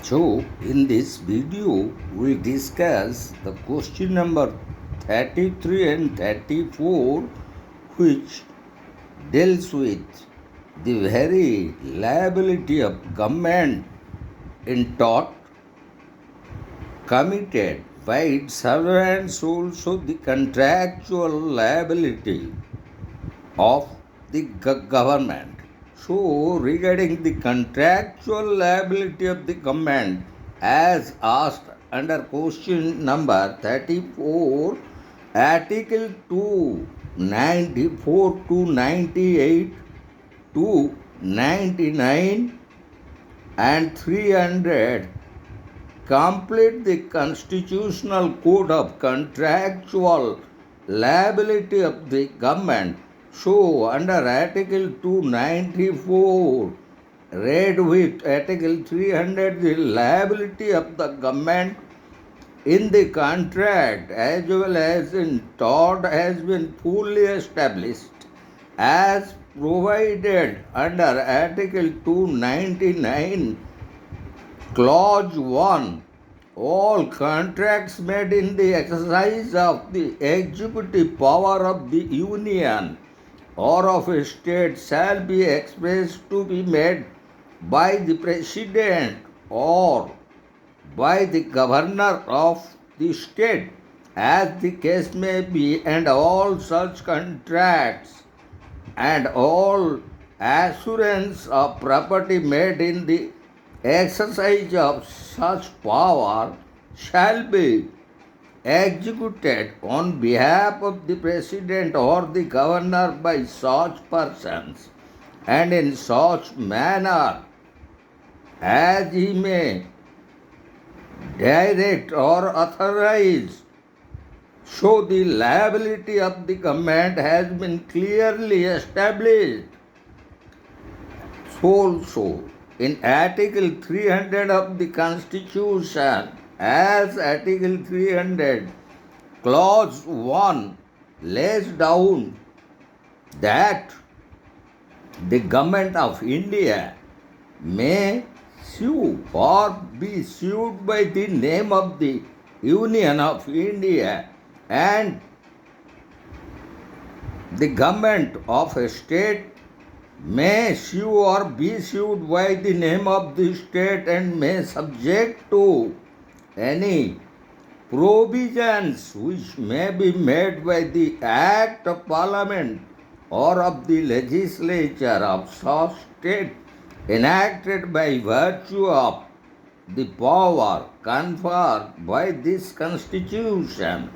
So, in this video, we discuss the question number 33 and 34, which deals with the very liability of government in tort committed by its servants, also the contractual liability of the government. So, regarding the contractual liability of the government, as asked under question number 34, Article 294 to 98 to 99 and 300 complete the constitutional code of contractual liability of the government. So, under Article 294, read with Article 300, the liability of the government in the contract as well as in tort has been fully established as provided under Article 299 Clause 1. All contracts made in the exercise of the executive power of the Union or of a state shall be expressed to be made by the President or by the Governor of the state, as the case may be, and all such contracts and all assurance of property made in the exercise of such power shall be executed on behalf of the President or the Governor by such persons and in such manner as he may direct or authorize. So the liability of the government has been clearly established. Also, in Article 300 of the Constitution, as Article 300, Clause 1 lays down that the Government of India may sue or be sued by the name of the Union of India, and the government of a state may sue or be sued by the name of the state and may subject to any provisions which may be made by the Act of Parliament or of the legislature of such state enacted by virtue of the power conferred by this Constitution.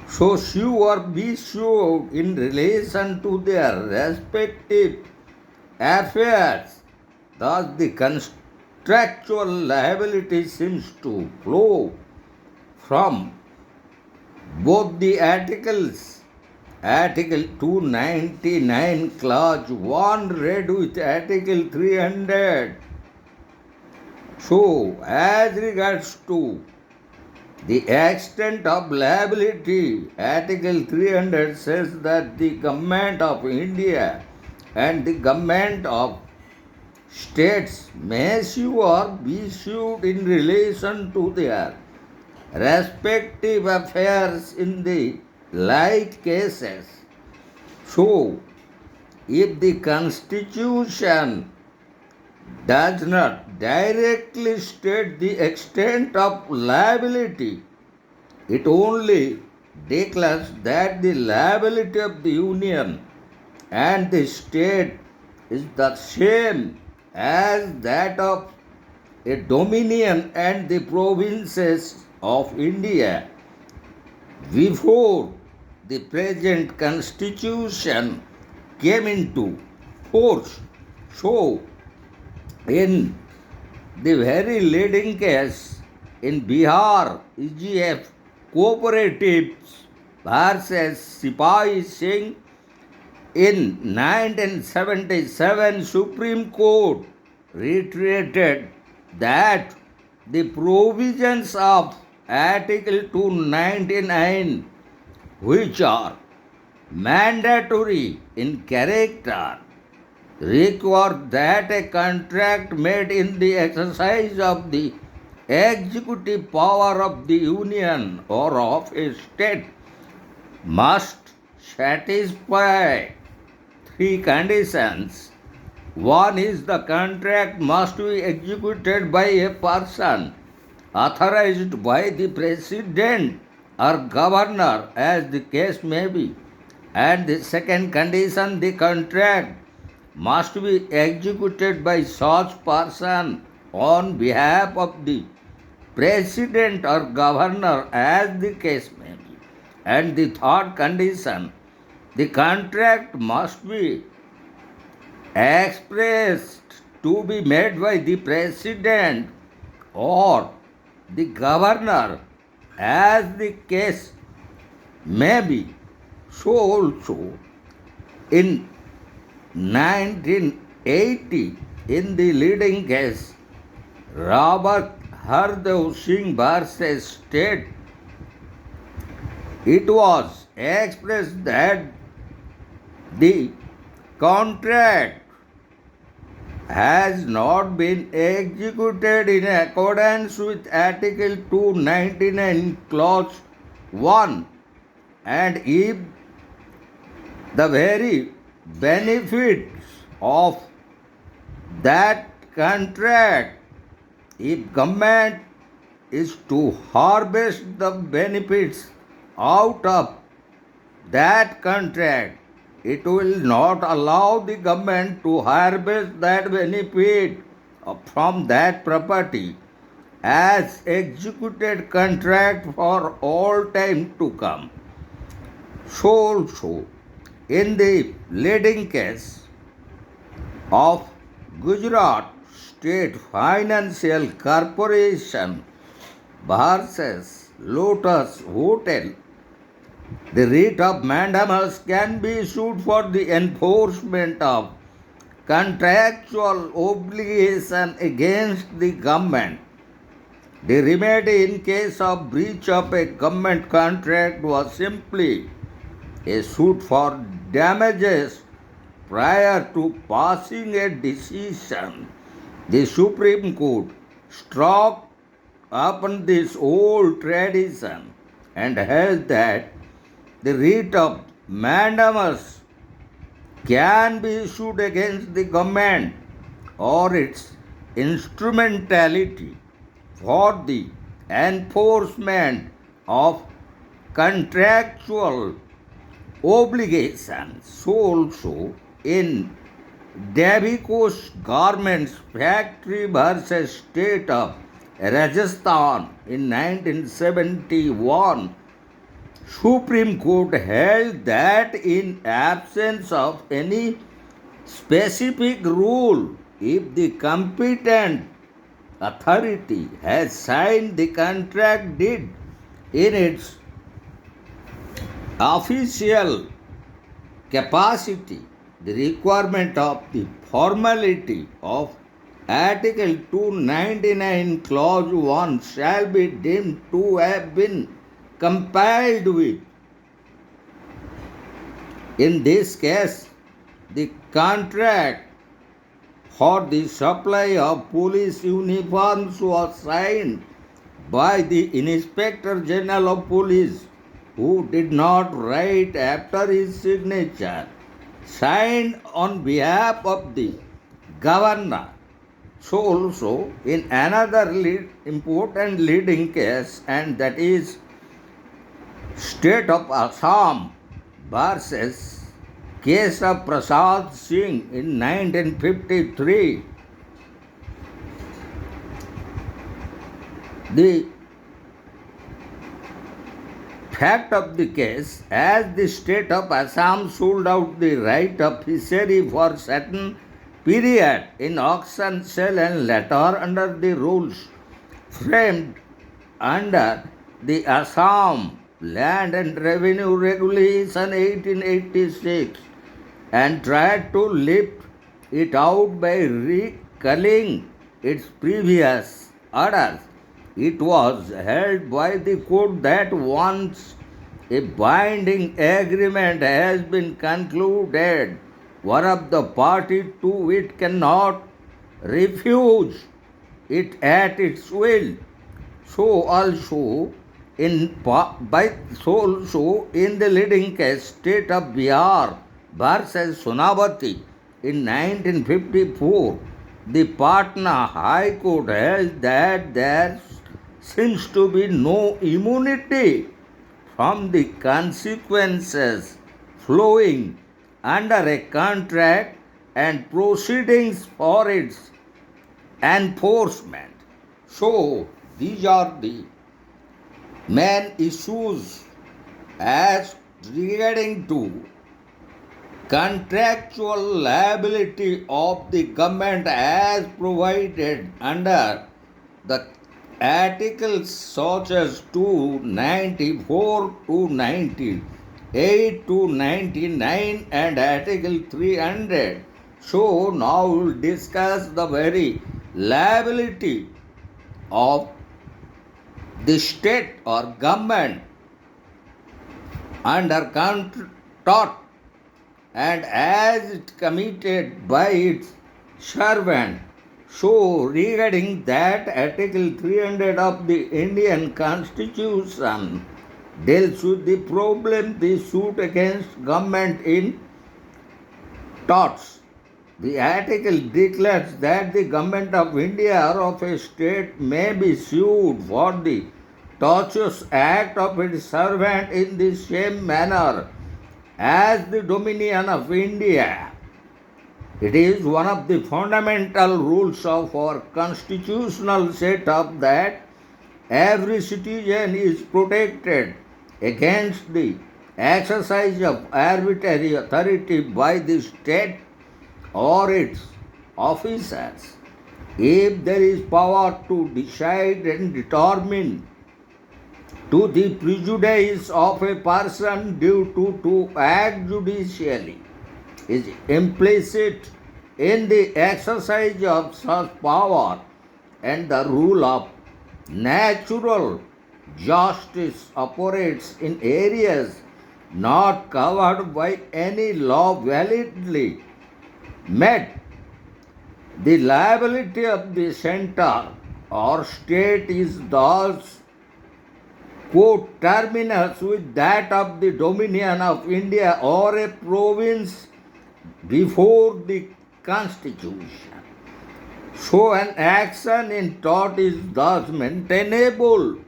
So sue or be sued in relation to their respective affairs. Thus the contractual liability seems to flow from both the articles. Article 299 Clause 1 read with Article 300. So, as regards to the extent of liability, Article 300 says that the Government of India and the Government of states may sue or be sued in relation to their respective affairs in the like cases. So, if the Constitution does not directly state the extent of liability, it only declares that the liability of the Union and the state is the same as that of a dominion and the provinces of India before the present Constitution came into force. So, in the very leading case in Bihar, EGF Cooperatives versus Sipahi Singh, in 1977, Supreme Court reiterated that the provisions of Article 299, which are mandatory in character, require that a contract made in the exercise of the executive power of the union or of a state must satisfy three conditions. One is the contract must be executed by a person authorized by the president or governor as the case may be. And the second condition, the contract must be executed by such person on behalf of the president or governor as the case may be. And the third condition, the contract must be expressed to be made by the president or the governor as the case may be. So also in 1980 in the leading case Robert Hardev Singh versus State, it was expressed that the contract has not been executed in accordance with Article 299 Clause 1, and if the very benefits of that contract, if government is to harvest the benefits out of that contract, it will not allow the government to harvest that benefit from that property as executed contract for all time to come. So also in the leading case of Gujarat State Financial Corporation versus Lotus Hotel, the writ of mandamus can be issued for the enforcement of contractual obligation against the government. The remedy in case of breach of a government contract was simply a suit for damages prior to passing a decision. The Supreme Court struck upon this old tradition and held that the writ of mandamus can be issued against the government or its instrumentality for the enforcement of contractual obligations. So also in Davicos Garments Factory versus State of Rajasthan in 1971, Supreme Court held that in absence of any specific rule, if the competent authority has signed the contract deed in its official capacity, the requirement of the formality of Article 299 Clause 1 shall be deemed to have been complied with. In this case, the contract for the supply of police uniforms was signed by the Inspector General of Police, who did not write after his signature, signed on behalf of the governor. So also in another important leading case, and that is State of Assam versus case of Prasad Singh in 1953. The fact of the case, as the state of Assam sold out the right of fishery for certain period in auction sale and later under the rules framed under the Assam Land and Revenue Regulation 1886 and tried to lift it out by recalling its previous orders, it was held by the court that once a binding agreement has been concluded one of the party to it cannot refuse it at its will. So also in the leading case, state of Bihar versus Sonavati in 1954, the Patna High Court held that there seems to be no immunity from the consequences flowing under a contract and proceedings for its enforcement. So, these are the main issues as regarding to contractual liability of the government as provided under the articles such as 294 to 98 to 99 and article 300. So now we'll discuss the very liability of the state or government under contract and as it committed by its servant. So, regarding that, Article 300 of the Indian Constitution deals with the problem the suit against government in torts. The article declares that the government of India or of a state may be sued for the tortious act of its servant in the same manner as the dominion of India. It is one of the fundamental rules of our constitutional setup that every citizen is protected against the exercise of arbitrary authority by the state or its officers. If there is power to decide and determine to the prejudice of a person due to act judicially, is implicit in the exercise of such power, and the rule of natural justice operates in areas not covered by any law validly met. The liability of the center or state is thus coterminous with that of the dominion of India or a province before the Constitution. So an action in tort is thus maintainable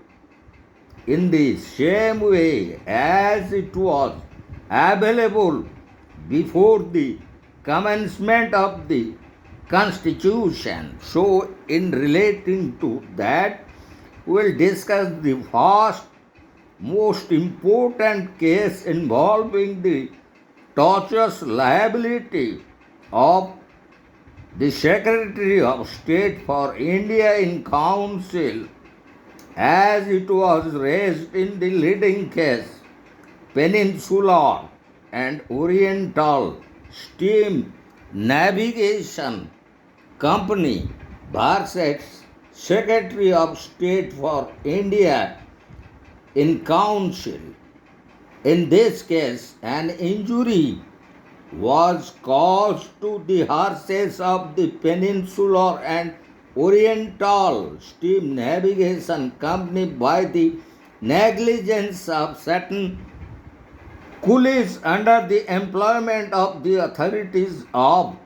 in the same way as it was available before the commencement of the Constitution. So in relating to that, we will discuss the first most important case involving the tortious liability of the Secretary of State for India in Council as it was raised in the leading case Peninsular and Oriental Steam Navigation Company versus Secretary of State for India in Council. In this case, an injury was caused to the horses of the Peninsular and Oriental Steam Navigation Company by the negligence of certain coolies under the employment of the authorities of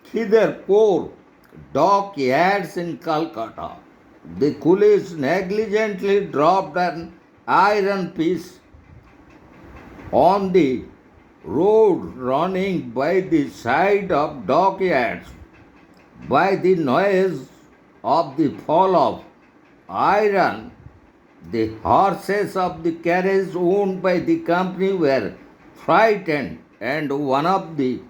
Khiderpur dockyards in Calcutta. The coolies negligently dropped an iron piece on the road running by the side of dockyards. By the noise of the fall of iron, the horses of the carriage owned by the company were frightened, and one of the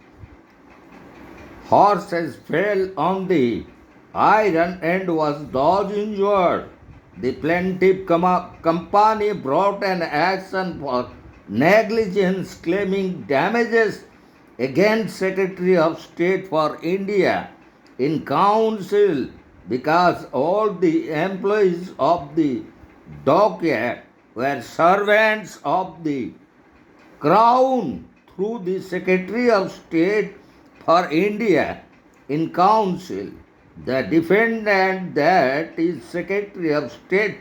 horses fell on the iron and was thus injured. The plaintiff company brought an action for negligence claiming damages against Secretary of State for India in Council because all the employees of the dockyard were servants of the Crown through the Secretary of State for India in Council. The defendant, that is Secretary of State,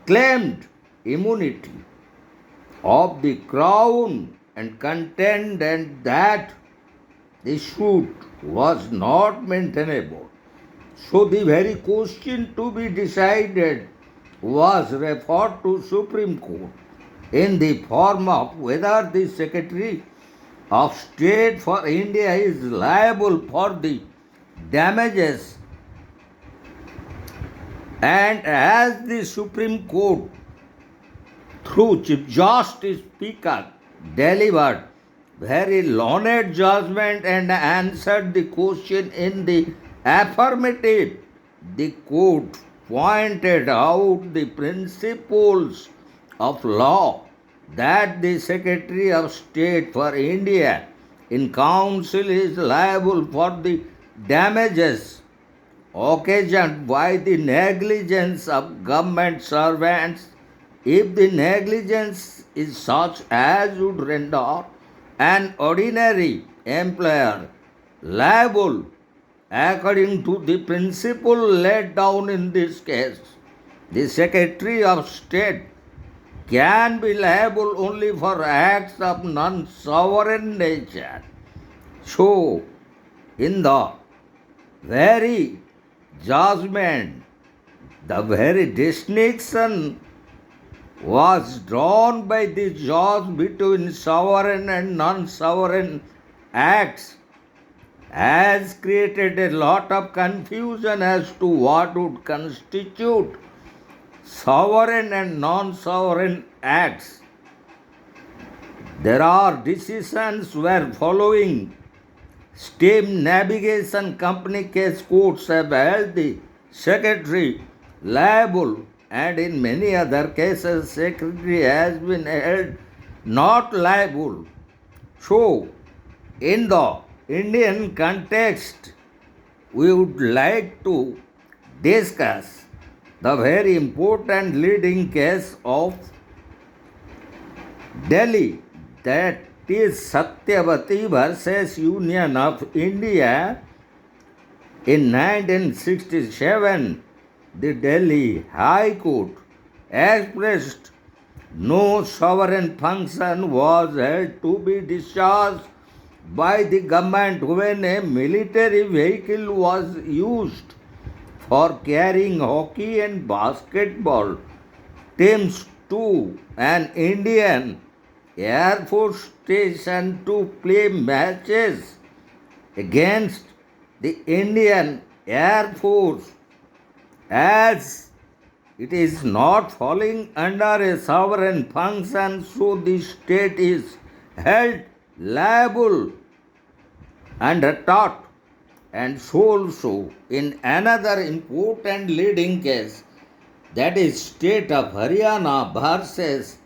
claimed immunity of the Crown and contended that the suit was not maintainable. So the very question to be decided was referred to Supreme Court in the form of whether the Secretary of State for India is liable for the damages, and as the Supreme Court through Chief Justice Peacock delivered very learned judgment and answered the question in the affirmative, the court pointed out the principles of law that the Secretary of State for India in Council is liable for the damages occasioned by the negligence of government servants if the negligence is such as would render an ordinary employer liable according to the principle laid down in this case. The Secretary of State can be liable only for acts of non-sovereign nature. So, in the very judgment, the very distinction was drawn by the judge between sovereign and non-sovereign acts has created a lot of confusion as to what would constitute sovereign and non-sovereign acts. There are decisions where following steam navigation company case courts have held the secretary liable, and in many other cases secretary has been held not liable. So, in the Indian context, we would like to discuss the very important leading case of Delhi, that is Satyavati versus Union of India. In 1967, the Delhi High Court expressed no sovereign function was held to be discharged by the government when a military vehicle was used for carrying hockey and basketball teams to an Indian Air Force station to play matches against the Indian Air Force, as it is not falling under a sovereign function, so the state is held liable under tort. And so also in another important leading case, that is State of Haryana versus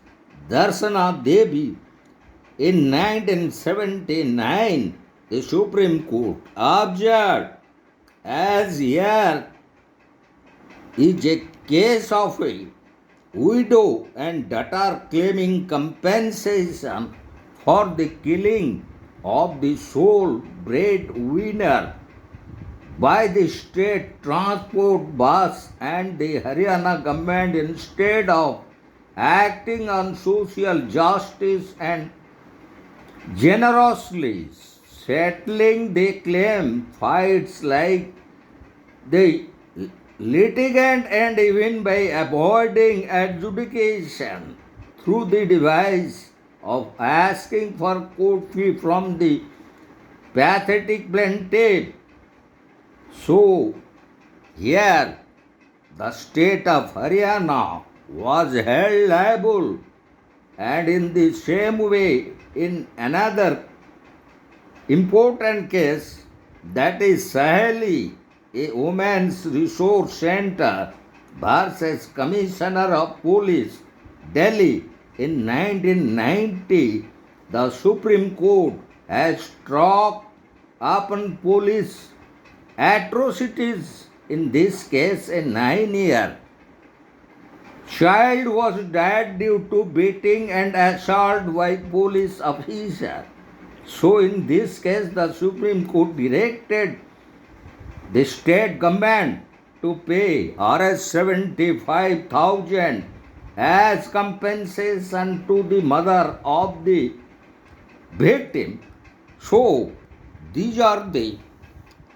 Darshana Devi, in 1979, the Supreme Court observed, as here is a case of a widow and daughter claiming compensation for the killing of the sole breadwinner by the state transport bus, and the Haryana government, instead of acting on social justice and generously settling the claim, fights like the litigant, and even by avoiding adjudication through the device of asking for court fee from the pathetic plaintiff. So, here the state of Haryana was held liable, and in the same way, in another important case, that is Saheli, a women's resource center versus Commissioner of Police, Delhi, in 1990, the Supreme Court has struck upon police atrocities. In this case, a 9-year child was died due to beating and assault by police officer. So, in this case, the Supreme Court directed the state government to pay Rs 75,000 as compensation to the mother of the victim. So, these are the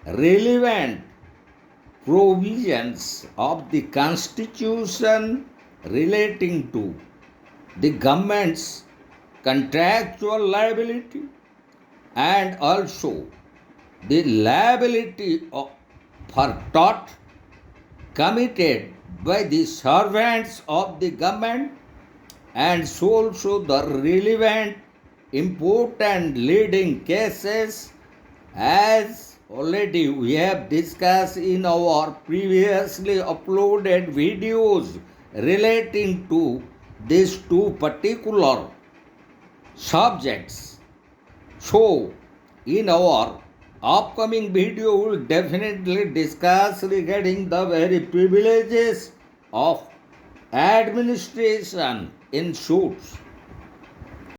relevant provisions of the Constitution relating to the government's contractual liability and also the liability for tort committed by the servants of the government, and so also the relevant important leading cases as already we have discussed in our previously uploaded videos relating to these two particular subjects. So, in our upcoming video, we will definitely discuss regarding the very privileges of administration in suits.